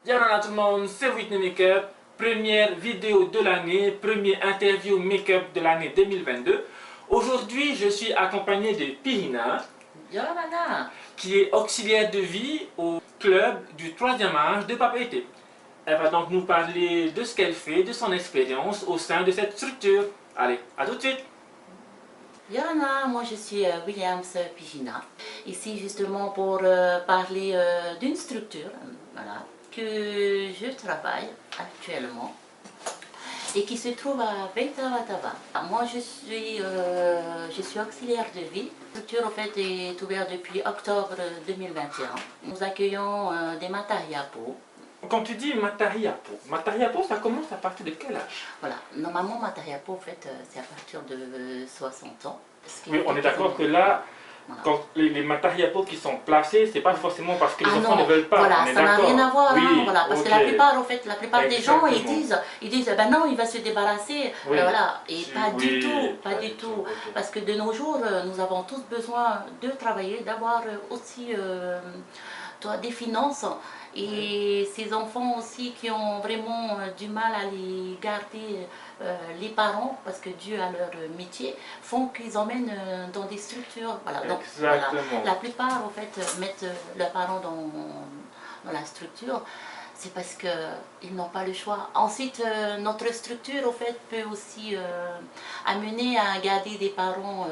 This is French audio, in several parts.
Yalala tout le monde, c'est Whitney Makeup, première vidéo de l'année, première interview make-up de l'année 2022. Aujourd'hui, je suis accompagné de Pirina, qui est auxiliaire de vie au club du 3e âge de Papeete. Elle va donc nous parler de ce qu'elle fait, de son expérience au sein de cette structure. Allez, à tout de suite. Yorana, moi je suis Williams Pigina, ici justement pour parler d'une structure voilà, que je travaille actuellement et qui se trouve à Veitavatava. Moi je suis auxiliaire de vie. La structure en fait est ouverte depuis octobre 2021. Nous accueillons des matariapos. Quand tu dis matariapo, ça commence à partir de quel âge? Voilà, normalement matariapo en fait c'est à partir de 60 ans. Oui, on est d'accord que là, voilà. Quand les matariapos qui sont placés, c'est pas forcément parce que les enfants ne veulent pas. Voilà, ça n'a rien à voir, oui, hein, voilà, parce que la plupart, en fait, la plupart des gens, ils disent, ben non, il va se débarrasser, oui. Voilà, et pas du tout, pas du tout, parce que de nos jours, nous avons tous besoin de travailler, d'avoir aussi des finances, et ces enfants aussi qui ont vraiment du mal à les garder, les parents, parce que Dieu a leur métier, font qu'ils emmènent dans des structures. Voilà. Donc, voilà. La plupart, en fait, mettent leurs parents dans la structure. C'est parce qu'ils n'ont pas le choix. Ensuite, notre structure, en fait, peut aussi amener à garder des parents,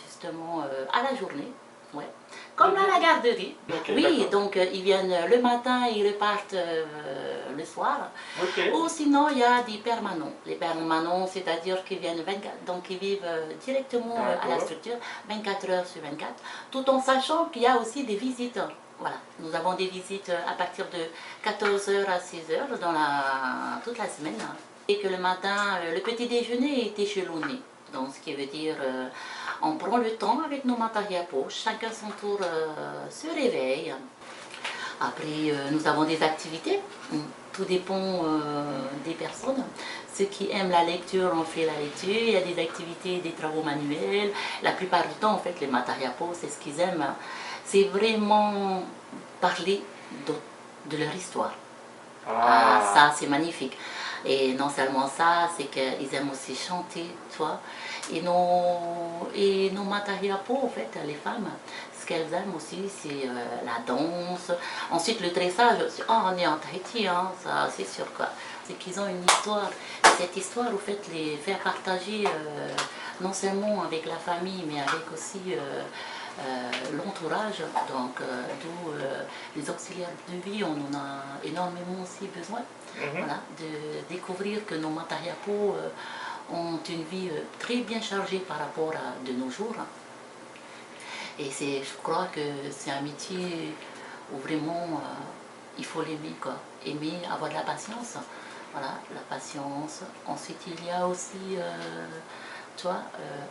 justement, à la journée. Ouais. Comme à la garderie. Okay, oui, donc ils viennent le matin et ils repartent le soir. Okay. Ou sinon, il y a des permanents. Les permanents, c'est-à-dire qu'ils viennent 24, donc ils vivent directement à la structure, 24 heures sur 24, tout en sachant qu'il y a aussi des visites. Voilà, nous avons des visites à partir de 14 h à 6 h dans toute la semaine. Et que le matin, le petit déjeuner est échelonné. Donc, ce qui veut dire, on prend le temps avec nos matariapos, chacun son tour se réveille. Après, nous avons des activités, tout dépend des personnes. Ceux qui aiment la lecture, on fait la lecture, il y a des activités, des travaux manuels. La plupart du temps, en fait, les matariapos, c'est ce qu'ils aiment. C'est vraiment parler de leur histoire. Ah, ça, c'est magnifique. Et non seulement ça, c'est qu'ils aiment aussi chanter, tu vois. Et nos matariapos, en fait, les femmes, ce qu'elles aiment aussi, c'est la danse. Ensuite, le tressage. Oh, on est en Tahiti, hein, ça, c'est sûr, quoi. C'est qu'ils ont une histoire. Et cette histoire, en fait, les faire partager, non seulement avec la famille, mais avec aussi l'entourage, donc d'où les auxiliaires de vie, on en a énormément aussi besoin, voilà, de découvrir que nos matariapos ont une vie très bien chargée par rapport à de nos jours. Et je crois que c'est un métier où vraiment il faut l'aimer, quoi. Aimer, avoir de la patience, voilà, la patience. Ensuite il y a aussi, tu vois,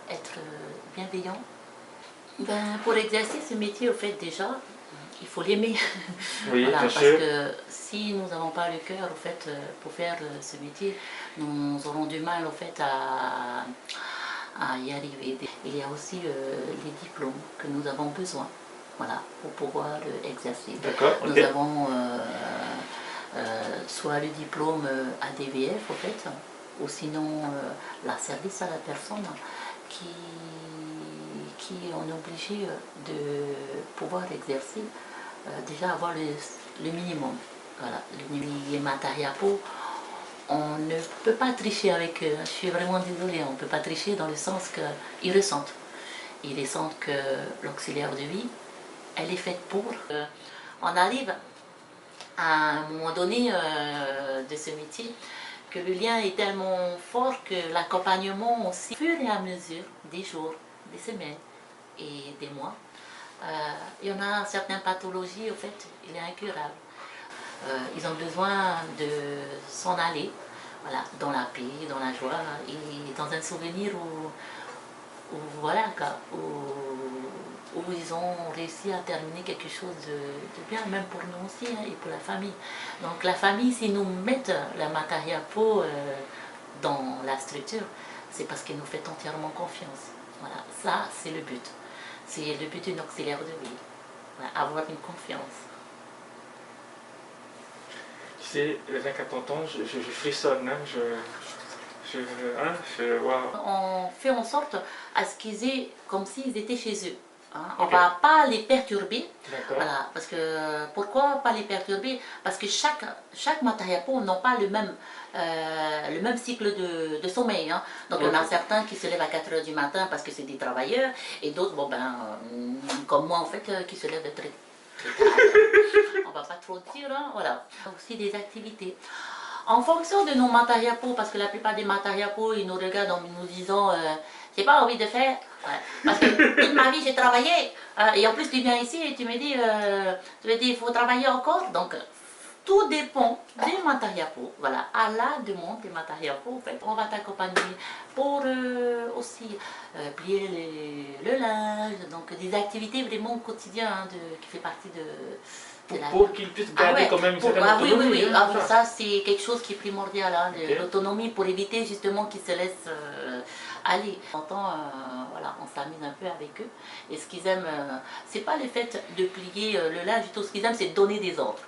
être bienveillant. Ben, pour exercer ce métier, au fait, déjà, il faut l'aimer. Oui, voilà, parce sûr. que si nous n'avons pas le cœur, au fait, pour faire ce métier, nous aurons du mal, au fait, à y arriver. Il y a aussi les diplômes que nous avons besoin, voilà, pour pouvoir exercer. Nous avons soit le diplôme ADVF, au fait, ou sinon la service à la personne qui on est obligé de pouvoir exercer, déjà avoir le minimum. Voilà, les matariapos, on ne peut pas tricher avec eux, je suis vraiment désolée, on ne peut pas tricher dans le sens qu'ils ressentent. Ils ressentent que l'auxiliaire de vie, elle est faite pour. On arrive à un moment donné de ce métier, que le lien est tellement fort que l'accompagnement aussi, au fur et à mesure des jours, des semaines et des mois, il y en a certaines pathologies, en fait, il est incurable. Ils ont besoin de s'en aller, voilà, dans la paix, dans la joie et dans un souvenir où voilà, où ils ont réussi à terminer quelque chose de bien, même pour nous aussi, hein, et pour la famille. Donc la famille, si nous mettons la matariapo dans la structure, c'est parce qu'ils nous font entièrement confiance. Voilà, ça c'est le but. C'est le but d'une auxiliaire de vie, voilà, avoir une confiance. sais, rien qu'à t'entendre, je frissonne, hein, waouh. On fait en sorte à ce qu'ils aient comme s'ils étaient chez eux. Hein. On ne Ok. va pas les perturber. D'accord. Voilà, parce que pourquoi pas les perturber? Parce que chaque matariapo n'a pas le même cycle de sommeil. Hein. Donc Ok. on a certains qui se lèvent à 4 h du matin parce que c'est des travailleurs, et d'autres, bon ben, comme moi en fait, qui se lèvent très tard. On va pas trop dire, hein, voilà. Aussi des activités. En fonction de nos matariapo, parce que la plupart des matariapo, ils nous regardent en nous disant j'ai pas envie de faire. Ouais. Parce que toute ma vie j'ai travaillé. Et en plus tu viens ici et tu me dis il faut travailler encore. Donc tout dépend des matariapo. Voilà, à la demande des matariapo, en fait, on va t'accompagner pour aussi plier le linge. Donc des activités vraiment quotidiennes hein, qui fait partie de pour qu'ils puissent garder quand même une certaine autonomie. Oui, hein, ça c'est quelque chose qui est primordial, hein, Ok. l'autonomie pour éviter justement qu'ils se laissent aller. Voilà, on s'amuse un peu avec eux. Et ce qu'ils aiment, c'est pas le fait de plier le linge, tout ce qu'ils aiment, c'est de donner des ordres.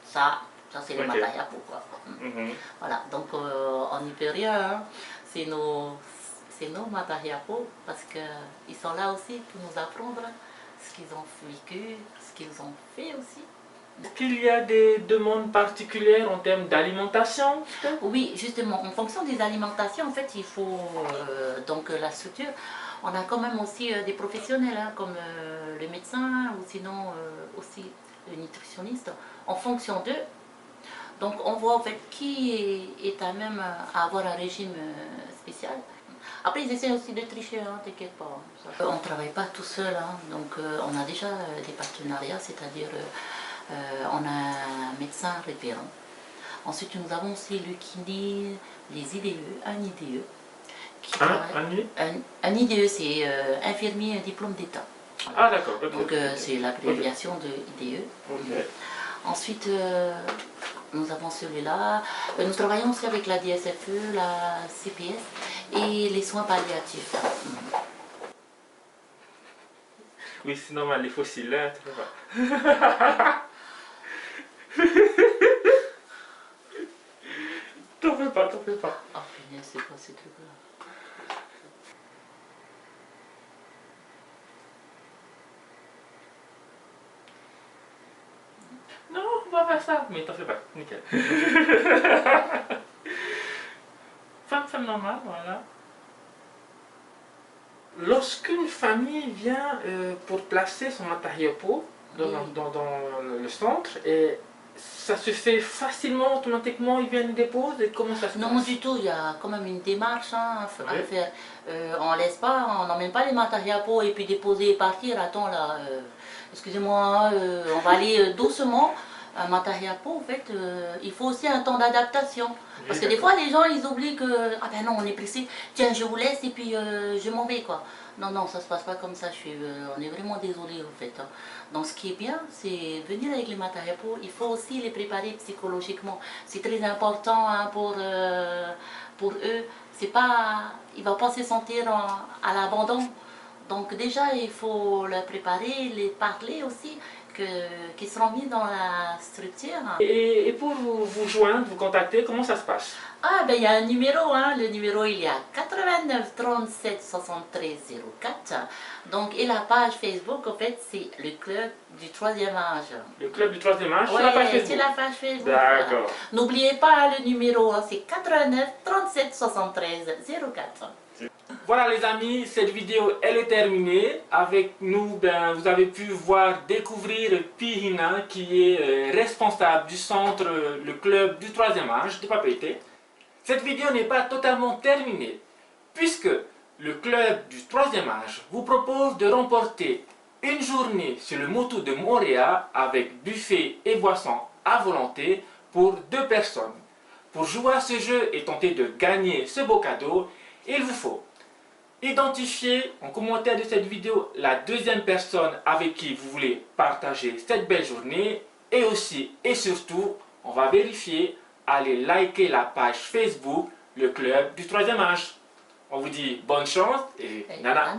Ça c'est les Ok. matariapo, quoi. Mhm. Voilà, donc on n'y peut rien, hein. C'est nos matariapo, parce qu'ils sont là aussi pour nous apprendre ce qu'ils ont vécu, ce qu'ils ont fait aussi. Est-ce qu'il y a des demandes particulières en termes d'alimentation? Oui, justement, en fonction des alimentations, en fait, il faut, donc la structure, on a quand même aussi des professionnels, hein, comme le médecin, ou sinon aussi le nutritionniste, en fonction d'eux. Donc on voit en fait qui est à même à avoir un régime spécial. Après ils essaient aussi de tricher, hein, t'inquiète pas. On ne travaille pas tout seul, hein, donc on a déjà des partenariats, c'est-à-dire on a un médecin référent. Ensuite nous avons aussi le kiné, les IDE, un IDE. Un IDE c'est infirmier diplôme d'état. Ah d'accord. Okay, donc c'est l'abréviation de IDE. Okay. Ensuite, nous avons celui-là. Nous travaillons aussi avec la DSFE, la CPS et les soins palliatifs. Oui, c'est normal, les fossiles, là, tu vois pas. T'en fais pas, t'en fais pas. Oh punaise, c'est quoi ces trucs-là? Non, on va faire ça. Mais t'en fais pas, nickel. Femme normale, voilà. Lorsqu'une famille vient pour placer son matariapo dans le centre, et ça se fait facilement, automatiquement, ils viennent déposer, et comment ça se passe? Non du tout, il y a quand même une démarche hein, à faire. On laisse pas, on n'emmène pas les matariapo et puis déposer et partir. Attends là, excusez-moi, on va aller doucement. Un matariapo, en fait, il faut aussi un temps d'adaptation. Parce que des fois, les gens, ils oublient que, ah ben non, on est pressé, tiens, je vous laisse et puis je m'en vais, quoi. Non, non, ça se passe pas comme ça, on est vraiment désolé, en fait. Hein. Donc, ce qui est bien, c'est venir avec les matariapo, il faut aussi les préparer psychologiquement. C'est très important hein, pour eux. C'est pas, il ne va pas se sentir à l'abandon. Donc déjà, il faut les préparer, les parler aussi, qui seront mis dans la structure. Et pour vous joindre, vous contacter, comment ça se passe? Ah ben il y a un numéro, hein. Le numéro il y a 89 37 73 04. Donc, et la page Facebook, en fait, c'est le club du 3e âge. Le club du 3e âge, ouais, sur la page Facebook? c'est la page Facebook. D'accord. Voilà. N'oubliez pas le numéro, hein, c'est 89 37 73 04. Voilà les amis, cette vidéo elle est terminée. Avec nous, vous avez pu voir, découvrir Pihina qui est responsable du centre, le club du 3e âge de Papeete. Cette vidéo n'est pas totalement terminée, puisque le club du 3e âge vous propose de remporter une journée sur le motu de Moréa avec buffet et boissons à volonté pour 2 personnes. Pour jouer à ce jeu et tenter de gagner ce beau cadeau, il vous faut identifier en commentaire de cette vidéo la 2e personne avec qui vous voulez partager cette belle journée, et aussi et surtout, on va vérifier, allez liker la page Facebook, le club du 3e âge. On vous dit bonne chance et nana.